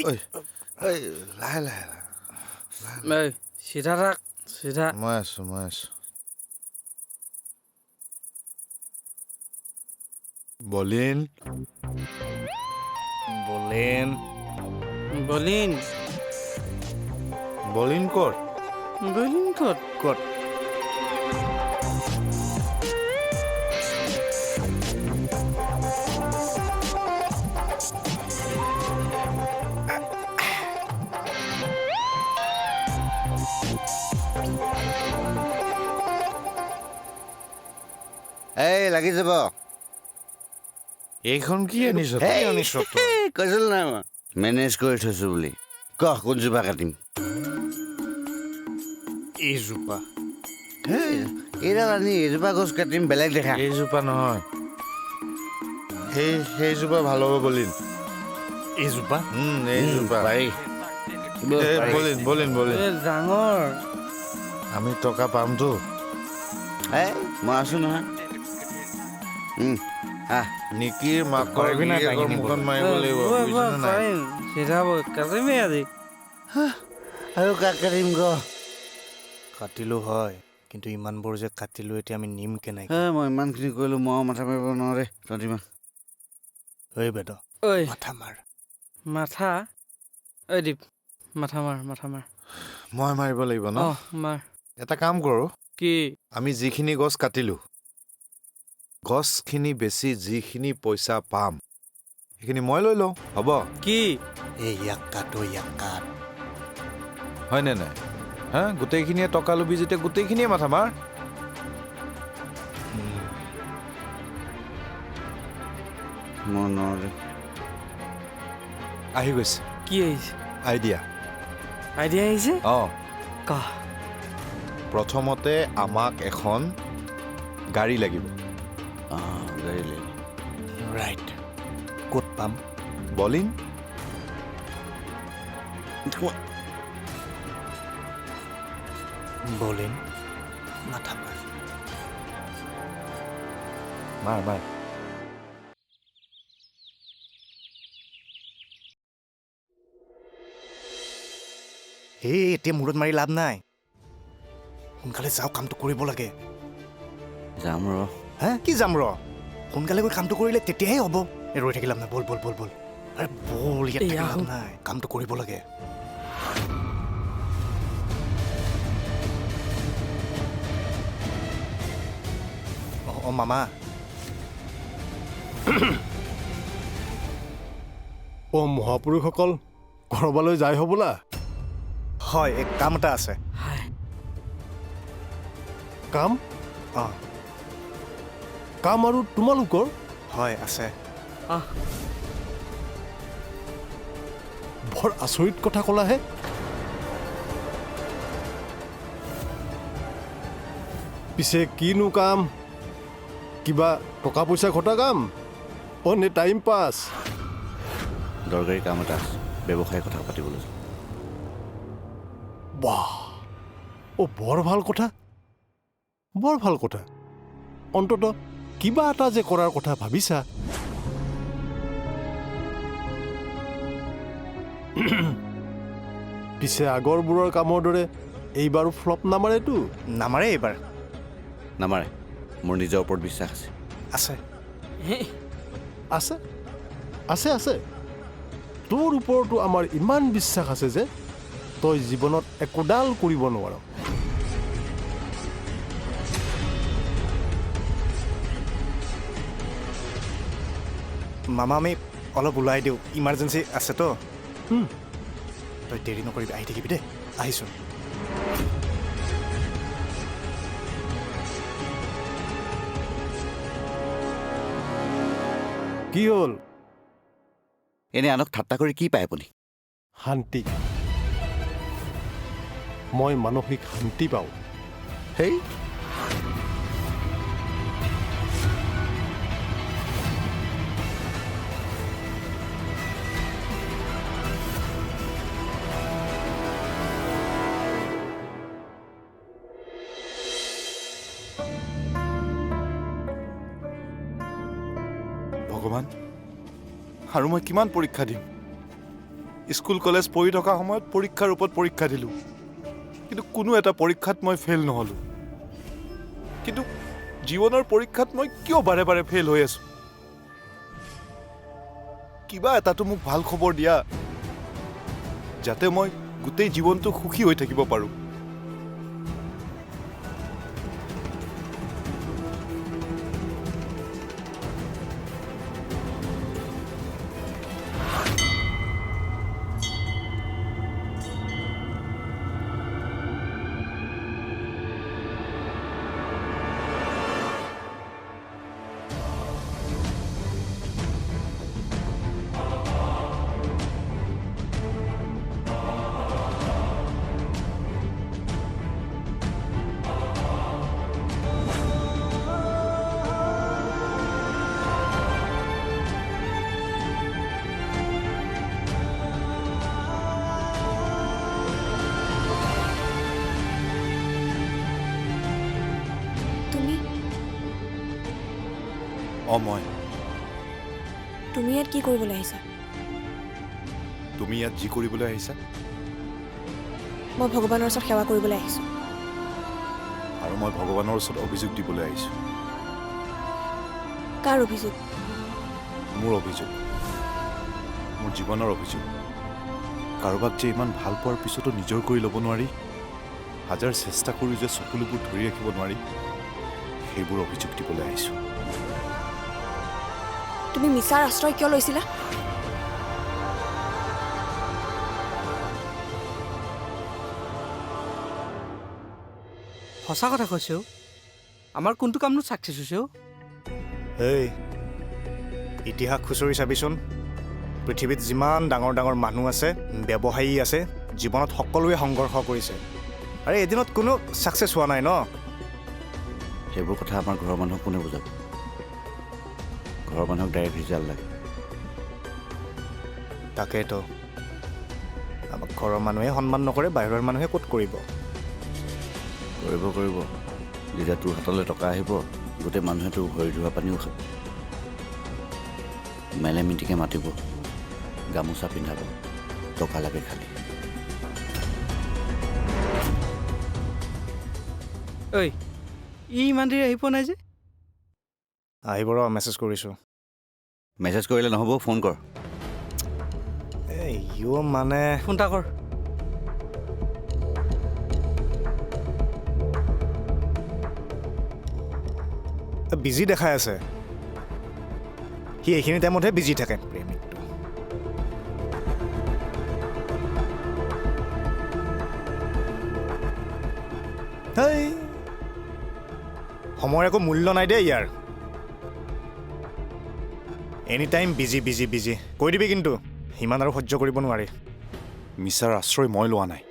ঐ লাহে লাহে এই চিধা থাক চিধা মই আছো বলিন বলিন বলিন ক'ত বলিন ক'ত এই লাগি যাব এইখন কি আনিছ কৈছিল নাই মই মেনেজ কৰি থৈছো বুলি কহ কোনজোপা কাটিম এইজোপা এইডাল আনি এইজোপা গছ কাটিম বেলেগ দেখা এইজোপা নহয় সেইজোপা ভাল হ'ব বলিন এইজোপা এইজোপা পাৰি বলিন ডাঙৰ আমি টকা পামতো মই আছো নহয় নিকিৰ মাকৰ মুখত মাৰিব লাগিব বুজিছনে নাই চিধা কাটিমেই আজি আৰু কাক কাটিম গ কাটিলো হয় কিন্তু ইমানবোৰ যে কাটিলো এতিয়া আমি নিম কেনেকে মই ইমানখিনি কৰিলো মই মাথা মাৰিব নোৱাৰে তহঁতি ঐ বেদ ঐ মাথা মাৰ মাথা ঐ দীপ মাথা মাৰ মই মাৰিব লাগিব ন মাৰ এটা কাম কৰোঁ কি আমি যিখিনি গছ কাটিলো গছখিনি বেছি যিখিনি পইচা পাম সেইখিনি মই লৈ লওঁ হ'ব কি এই ইয়াক কাট হয়নে নাই হা গোটেইখিনিয়ে টকা ল'বি যেতিয়া গোটেইখিনিয়ে মাথা মাৰ মই নোৱাৰে আহি গৈছে কি আহিছে আইডিয়া আহিছে কহ প্ৰথমতে আমাক এখন গাড়ী লাগিব গাড়ী লাগিব ৰাইট ক'ত পাম বলিন বলিন মাথা মাৰ মাৰ এই এতিয়া মূৰত মাৰি লাভ নাই সোনকালে যাওঁ কামটো কৰিব লাগে যাম ৰ কি যাম ৰ সোনকালে গৈ কামটো কৰিলে তেতিয়াহে হ'ব ৰৈ থাকি লাভ নাই বল আৰে বল ইয়াত থাকি লাভ নাই কামটো কৰিব লাগে মামা মহাপুৰুষসকল ঘৰবালৈ যায় হ'বলা হয় এক কাম এটা আছে কাম কাম আৰু তোমালোকৰ হয় আছে বৰ আচৰিত কথা ক'লাহে পিছে কিনো কাম কিবা টকা পইচা ঘটা কাম নে টাইম পাছ দৰকাৰী কাম এটা আছে ব্যৱসায়ৰ কথা পাতিবলৈ বাহ বৰ ভাল কথা অন্ততঃ কিবা এটা যে কৰাৰ কথা ভাবিছা পিছে আগৰবোৰৰ কামৰ দৰে এইবাৰো ফ্লপ নামাৰেতো নামাৰে এইবাৰ নামাৰে মোৰ নিজৰ ওপৰত বিশ্বাস আছে আছে তোৰ ওপৰতো আমাৰ ইমান বিশ্বাস আছে যে তই জীৱনত একোডাল কৰিব নোৱাৰ মামা আমি অলপ ওলাই দিওঁ ইমাৰ্জেঞ্চি আছেতো তই দেৰি নকৰিবি আহি থাকিবি দেই আহিছোঁ কি হ'ল এনে আনক ঠাট্টা কৰি কি পায় আপুনি শান্তি মই মানসিক শান্তি পাওঁ হেই ভগৱান আৰু মই কিমান পৰীক্ষা দিম স্কুল কলেজ পঢ়ি থকা সময়ত পৰীক্ষাৰ ওপৰত পৰীক্ষা দিলোঁ কিন্তু কোনো এটা পৰীক্ষাত মই ফেইল নহ'লোঁ কিন্তু জীৱনৰ পৰীক্ষাত মই কিয় বাৰে বাৰে ফেইল হৈ আছোঁ কিবা এটাতো মোক ভাল খবৰ দিয়া যাতে মই গোটেই জীৱনটো সুখী হৈ থাকিব পাৰোঁ তুমি ইয়াত কি কৰিবলৈ আহিছা তুমি ইয়াত যি কৰিবলৈ আহিছা মই ভগৱানৰ ওচৰত সেৱা কৰিবলৈ আহিছোঁ আৰু মই ভগৱানৰ ওচৰত অভিযোগ দিবলৈ আহিছোঁ কাৰ অভিযোগ মোৰ অভিযোগ মোৰ জীৱনৰ অভিযোগ কাৰোবাক যে ইমান ভাল পোৱাৰ পিছতো নিজৰ কৰি ল'ব নোৱাৰি হাজাৰ চেষ্টা কৰি যে চকুলোবোৰ ধৰি ৰাখিব নোৱাৰি সেইবোৰ অভিযোগ দিবলৈ আহিছোঁ তুমি মিছাৰ আশ্ৰয় কিয় লৈছিলা সঁচা কথা কৈছোঁ আমাৰ কোনটো কামনো ছাকচেছ হৈছে এই ইতিহাস খুচৰি চাবিচোন পৃথিৱীত যিমান ডাঙৰ ডাঙৰ মানুহ আছে ব্যৱসায়ী আছে জীৱনত সকলোৱে সংঘৰ্ষ কৰিছে আৰু এদিনত কোনো ছাকচেছ হোৱা নাই ন সেইবোৰ কথা আমাৰ ঘৰৰ মানুহক কোনে বুজাব ঘৰৰ মানুহক ডাইৰেক্ট ৰিজাল্ট লাগে তাকেতো আমাক ঘৰৰ মানুহে সন্মান নকৰে বাহিৰৰ মানুহে ক'ত কৰিব কৰিব যেতিয়া তোৰ হাতলৈ টকা আহিব গোটেই মানুহে তোৰ ভৰি ধোৱা পানীও খাব মেলে মিটিকে মাতিব গামোচা পিন্ধাব টকা লাগে খালি ঐ ই ইমান দেৰি আহি পোৱা নাই যে আহিব ৰ মেছেজ কৰিছোঁ মেছেজ কৰিলে নহ'ব ফোন কৰ এই ইও মানে ফোন এটা কৰ বিজি দেখাই আছে সি এইখিনি টাইমতহে বিজি থাকে প্ৰেমিকটো হেই সময়ৰ একো মূল্য নাই দেই ইয়াৰ any time busy busy busy কৈ দিবি কিন্তু সিমান আৰু সহ্য কৰিব নোৱাৰি মিছাৰ আশ্ৰয় মই লোৱা নাই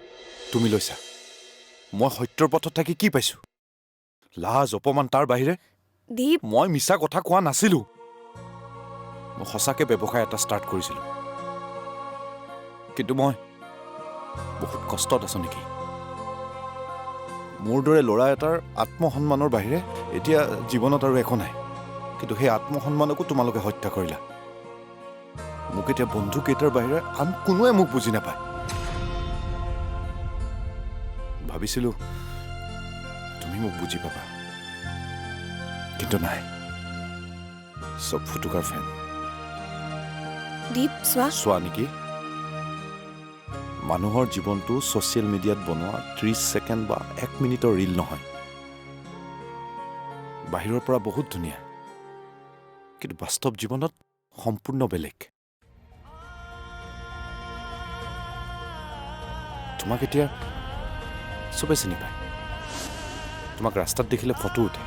তুমি লৈছা মই সত্যৰ পথত থাকি কি পাইছোঁ লাজ অপমান তাৰ বাহিৰে দীপ মই মিছা কথা কোৱা নাছিলোঁ মই সঁচাকৈ ব্যৱসায় এটা ষ্টাৰ্ট কৰিছিলোঁ কিন্তু মই বহুত কষ্টত আছোঁ নেকি মোৰ দৰে ল'ৰা এটাৰ আত্মসন্মানৰ বাহিৰে এতিয়া জীৱনত আৰু একো নাই কিন্তু সেই আত্মসন্মানকো তোমালোকে হত্যা কৰিলা মোক এতিয়া বন্ধুকেইটাৰ বাহিৰে আন কোনোৱে মোক বুজি নাপায় ভাবিছিলোঁ তুমি মোক বুজি পাবা কিন্তু নাই চব ফুটুকাৰ ফেন দীপ চোৱা নেকি মানুহৰ জীৱনটো ছ'চিয়েল মিডিয়াত বনোৱা 30 ছেকেণ্ড বা 1 মিনিটৰ ৰীল নহয় বাহিৰৰ পৰা বহুত ধুনীয়া কিন্তু বাস্তৱ জীৱনত সম্পূৰ্ণ বেলেগ তোমাক এতিয়া চবে চিনি পায় তোমাক ৰাস্তাত দেখিলে ফটো উঠে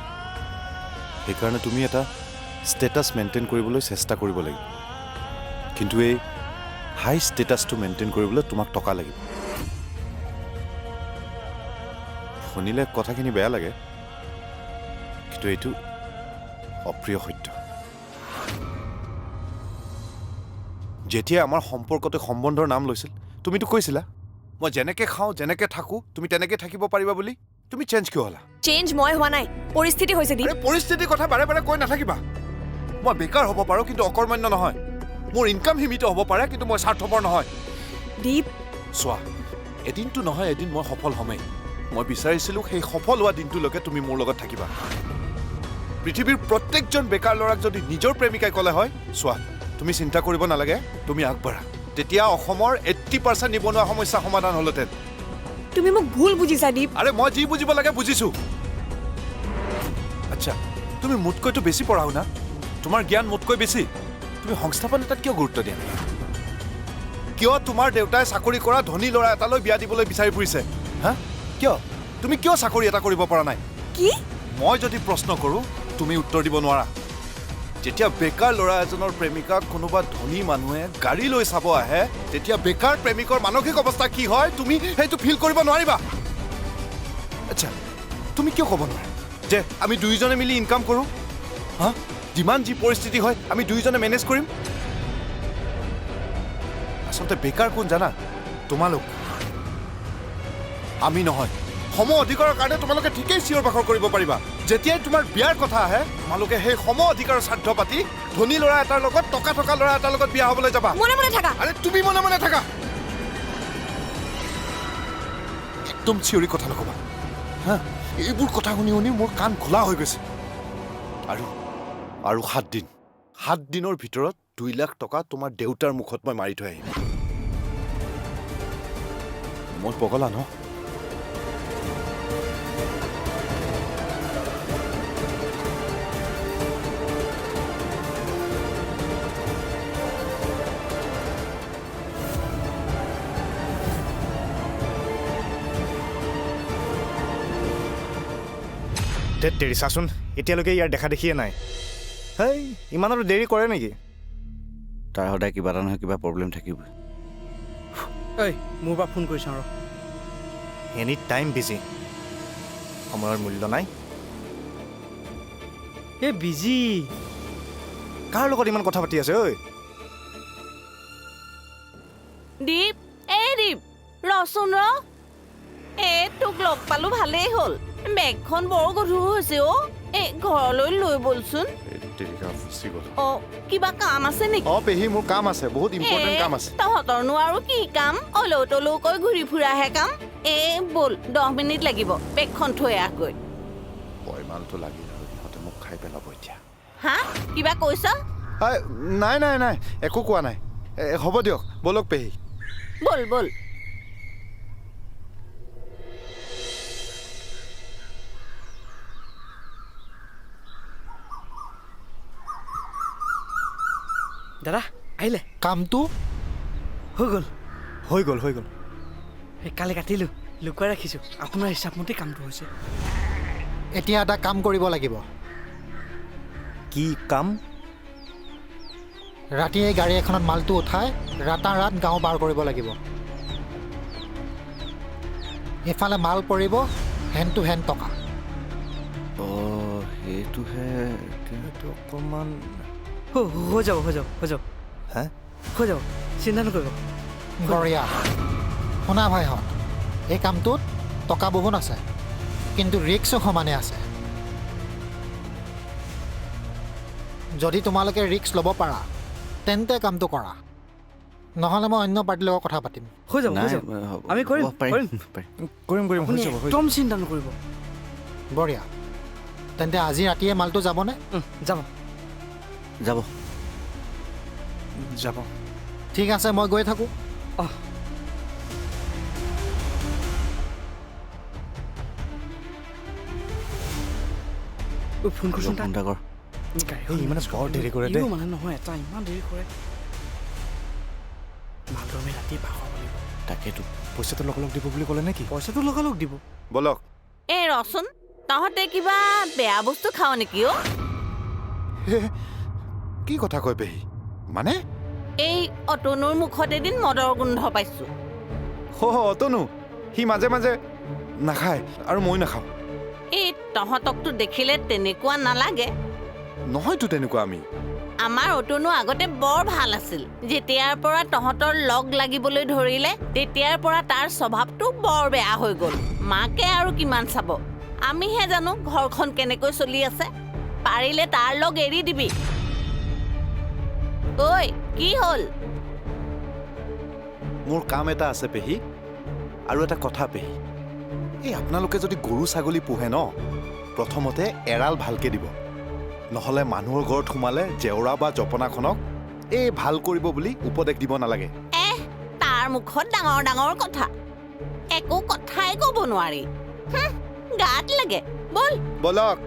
সেইকাৰণে তুমি এটা ষ্টেটাছ মেইনটেইন কৰিবলৈ চেষ্টা কৰিব লাগিব কিন্তু এই হাই ষ্টেটাছটো মেইনটেইন কৰিবলৈ তোমাক টকা লাগিব শুনিলে কথাখিনি বেয়া লাগে কিন্তু এইটো অপ্ৰিয় সত্য যেতিয়া আমাৰ সম্পৰ্কতে সম্বন্ধৰ নাম লৈছিল তুমিতো কৈছিলা মই যেনেকৈ খাওঁ যেনেকৈ থাকোঁ তুমি তেনেকৈ থাকিব পাৰিবা বুলি তুমি চেঞ্জ কিয় হ'লা চেঞ্জ মই হোৱা নাই পৰিস্থিতি হৈছে দীপ পৰিস্থিতিৰ কথা বাৰে বাৰে কৈ নাথাকিবা মই বেকাৰ হ'ব পাৰোঁ কিন্তু অকৰ্মণ্য নহয় মোৰ ইনকাম সীমিত হ'ব পাৰে কিন্তু মই স্বাৰ্থপৰ নহয় দীপ চোৱা এদিনটো নহয় এদিন মই সফল হ'মেই মই বিচাৰিছিলোঁ সেই সফল হোৱা দিনটোলৈকে তুমি মোৰ লগত থাকিবা পৃথিৱীৰ প্ৰত্যেকজন বেকাৰ ল'ৰাক যদি নিজৰ প্ৰেমিকাই ক'লে হয় চোৱা তুমি চিন্তা কৰিব নালাগে তুমি আগবাঢ়া তেতিয়া অসমৰ 80% নিবনুৱা সমস্যা সমাধান হ'লহেঁতেন তুমি মোক ভুল বুজিছা দীপ আৰে মই যি বুজিব লাগে বুজিছোঁ আচ্ছা তুমি মোতকৈতো বেছি পঢ়া শুনা তোমাৰ জ্ঞান মোতকৈ বেছি তুমি সংস্থাপন এটাত কিয় গুৰুত্ব দিয়া নাই কিয় তোমাৰ দেউতাই চাকৰি কৰা ধনী ল'ৰা এটালৈ বিয়া দিবলৈ বিচাৰি ফুৰিছে হা কিয় তুমি কিয় চাকৰি এটা কৰিব পৰা নাই কি মই যদি প্ৰশ্ন কৰোঁ তুমি উত্তৰ দিব নোৱাৰা যেতিয়া বেকাৰ ল'ৰা এজনৰ প্ৰেমিকাক কোনোবা ধনী মানুহে গাড়ী লৈ চাব আহে তেতিয়া বেকাৰ প্ৰেমিকৰ মানসিক অৱস্থা কি হয় তুমি সেইটো ফিল কৰিব নোৱাৰিবা আচ্ছা তুমি কিয় ক'ব নোৱাৰা যে আমি দুয়োজনে মিলি ইনকাম কৰোঁ হা যিমান যি পৰিস্থিতি হয় আমি দুয়োজনে মেনেজ কৰিম আচলতে বেকাৰ কোন জানা তোমালোক আমি নহয় সম অধিকাৰৰ কাৰণে তোমালোকে ঠিকেই চিঞৰ বাখৰ কৰিব পাৰিবা যেতিয়াই তোমাৰ বিয়াৰ কথা আহে তোমালোকে সেই সম অধিকাৰৰ স্বাৰ্থ পাতি ধনী ল'ৰা এটাৰ লগত টকা থকা ল'ৰা এটাৰ লগত বিয়া হ'বলৈ যাবা মনে মনে থাকা আৰে তুমি মনে মনে থাকা একদম চিঞৰি কথা নকবা হা এইবোৰ কথা শুনি শুনি মোৰ কাণ খোলা হৈ গৈছে আৰু 7 দিনৰ ভিতৰত 2 লাখ টকা তোমাৰ দেউতাৰ মুখত মই মাৰি থৈ আহিম মই পগলা ন ধেত তেৰি চাচোন এতিয়ালৈকে ইয়াৰ দেখা দেখিয়ে নাই হেই ইমান আৰু দেৰি কৰে নেকি তাৰ সদায় কিবা এটা নহয় কিবা প্ৰব্লেম থাকিবই ঐ মোৰ পৰা ফোন কৰি চাওঁ ৰ এনি টাইম বিজি সময়ৰ মূল্য নাই এই বিজি কাৰ লগত ইমান কথা পাতি আছে ঐ দীপ এই দীপ ৰচোন ৰ তোক লগ পালো ভালেই হ'ল বেগখন বৰ গধুৰ হৈছে অ ঘৰলৈ লৈ বলচোন অ কিবা কাম আছে নেকি পেহী মোৰ কাম আছে বহুত ইম্পৰ্টেণ্ট কাম আছে তহঁতৰনো আৰু কি কাম অলৌ তলৌকৈ ঘূৰি ফুৰাহে কাম বল 10 মিনিট লাগিব বেগখন থৈ আহগৈ পইমালটো লাগিল আৰু ইহঁতে মোক খাই পেলাব এতিয়া হা কিবা কৈছ নাই একো কোৱা নাই হ'ব দিয়ক বলক পেহী বল বল দাদা আহিলে কামটো হৈ গ'ল হৈ গ'ল সেই কালি কাটিলোঁ লুকুৱাই ৰাখিছোঁ আপোনাৰ হিচাপমতে কামটো হৈছে এতিয়া এটা কাম কৰিব লাগিব কি কাম ৰাতি এই গাড়ী এখনত মালটো উঠাই ৰাতাৰাত গাঁও পাৰ কৰিব লাগিব এফালে মাল পৰিব হেণ্ড টু হেণ্ড টকা অঁ সেইটোহে এইটো অকণমান হৈ যাব হে হৈ যাব চিন্তা নকৰিব বঢ়িয়া শুনা ভাইহঁত এই কামটোত টকা বহুত আছে কিন্তু ৰিক্সো সমানে আছে যদি তোমালোকে ৰিক্স ল'ব পাৰা তেন্তে কামটো কৰা নহ'লে মই অন্য পাৰ্টিৰ লগত কথা পাতিম হৈ যাব আমি কৰিম কৰিম আপুনি একদম চিন্তা নকৰিব বঢ়িয়া তেন্তে আজি ৰাতিয়ে মালটো যাবনে যাব যাব ঠিক আছে মই গৈ থাকোঁ ফোন কৰচোন ফোন এটা কৰ ইমানে বৰ দেৰি কৰে দেই মানে নহয় এটা ইমান দেৰি কৰে মালটো আমি ৰাতি পাহৰিব লাগিব তাকেতো পইচাটো লগালগ দিব বুলি ক'লে নেকি পইচাটো লগালগ দিব বলক ৰচোন তহঁতে কিবা বেয়া বস্তু খাৱ নেকি অ কি কথা কয় পেহী মানে এই অতনুৰ মুখত এদিন মদৰ গোন্ধ পাইছো অতনু সি মাজে মাজে নাখায় আৰু মই নাখাওঁ এই তহঁতকতো দেখিলে তেনেকুৱা নালাগে নহয়তো তেনেকুৱা আমি আমাৰ অতনু আগতে বৰ ভাল আছিল যেতিয়াৰ পৰা তহঁতৰ লগ লাগিবলৈ ধৰিলে তেতিয়াৰ পৰা তাৰ স্বভাৱটো বৰ বেয়া হৈ গ'ল মাকে আৰু কিমান চাব আমিহে জানো ঘৰখন কেনেকৈ চলি আছে পাৰিলে তাৰ লগ এৰি দিবি ঐ কি হ'ল মোৰ কাম এটা আছে পেহী আৰু এটা কথা পেহী এই আপোনালোকে যদি গৰু ছাগলী পোহে ন প্ৰথমতে এৰাল ভালকে দিব নহ'লে মানুহৰ ঘৰত সোমালে জেওৰা বা জপনাখনক এই ভাল কৰিব বুলি উপদেশ দিব নালাগে তাৰ মুখত ডাঙৰ ডাঙৰ কথা একো কথাই ক'ব নোৱাৰি গাত লাগে বল বলক